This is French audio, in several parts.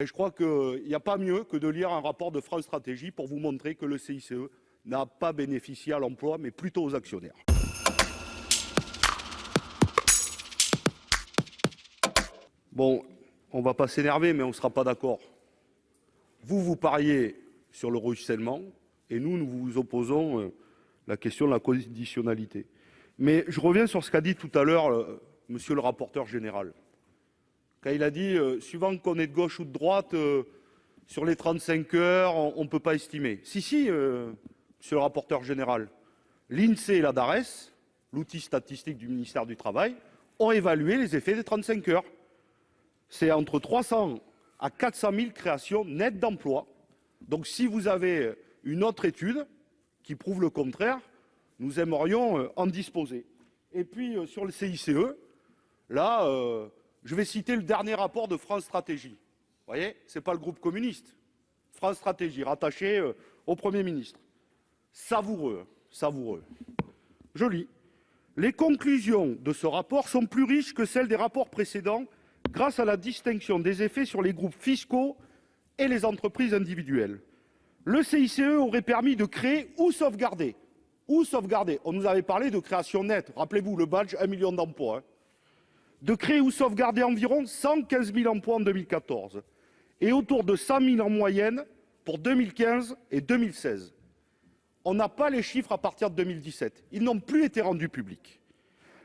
Et je crois qu'il n'y a pas mieux que de lire un rapport de France Stratégie pour vous montrer que le CICE n'a pas bénéficié à l'emploi, mais plutôt aux actionnaires. Bon, on ne va pas s'énerver, mais on ne sera pas d'accord. Vous pariez sur le ruissellement, et nous vous opposons la question de la conditionnalité. Mais je reviens sur ce qu'a dit tout à l'heure monsieur le rapporteur général. Quand il a dit, suivant qu'on est de gauche ou de droite, sur les 35 heures, on ne peut pas estimer. Si, monsieur le rapporteur général, l'INSEE et la DARES, l'outil statistique du ministère du Travail, ont évalué les effets des 35 heures. C'est entre 300 à 400 000 créations nettes d'emplois. Donc si vous avez une autre étude qui prouve le contraire, nous aimerions en disposer. Et puis sur le CICE, là, je vais citer le dernier rapport de France Stratégie. Vous voyez, ce n'est pas le groupe communiste. France Stratégie, rattaché au Premier ministre. Savoureux, savoureux. Je lis. Les conclusions de ce rapport sont plus riches que celles des rapports précédents grâce à la distinction des effets sur les groupes fiscaux et les entreprises individuelles. Le CICE aurait permis de créer ou sauvegarder. Ou sauvegarder. On nous avait parlé de création nette. Rappelez-vous, le badge, 1 million d'emplois. De créer ou sauvegarder environ 115 000 emplois en 2014 et autour de 100 000 en moyenne pour 2015 et 2016. On n'a pas les chiffres à partir de 2017. Ils n'ont plus été rendus publics.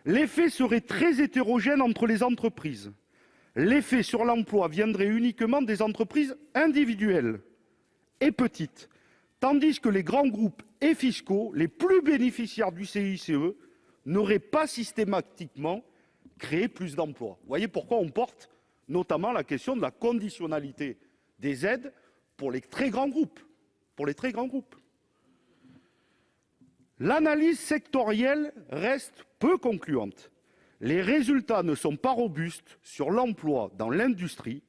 L'effet serait très hétérogène entre les entreprises. L'effet sur l'emploi viendrait uniquement des entreprises individuelles et petites, tandis que les grands groupes et fiscaux, les plus bénéficiaires du CICE, n'auraient pas systématiquement créé plus d'emplois. Vous voyez pourquoi on porte notamment la question de la conditionnalité des aides pour les très grands groupes. L'analyse sectorielle reste peu concluante. Les résultats ne sont pas robustes sur l'emploi dans l'industrie,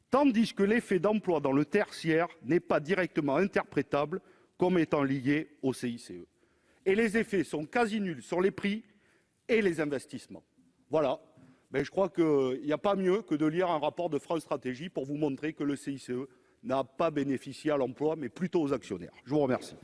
tandis que l'effet d'emploi dans le tertiaire n'est pas directement interprétable comme étant lié au CICE. Et les effets sont quasi nuls sur les prix et les investissements. Voilà. Mais je crois qu'il n'y a pas mieux que de lire un rapport de France Stratégie pour vous montrer que le CICE n'a pas bénéficié à l'emploi, mais plutôt aux actionnaires. Je vous remercie.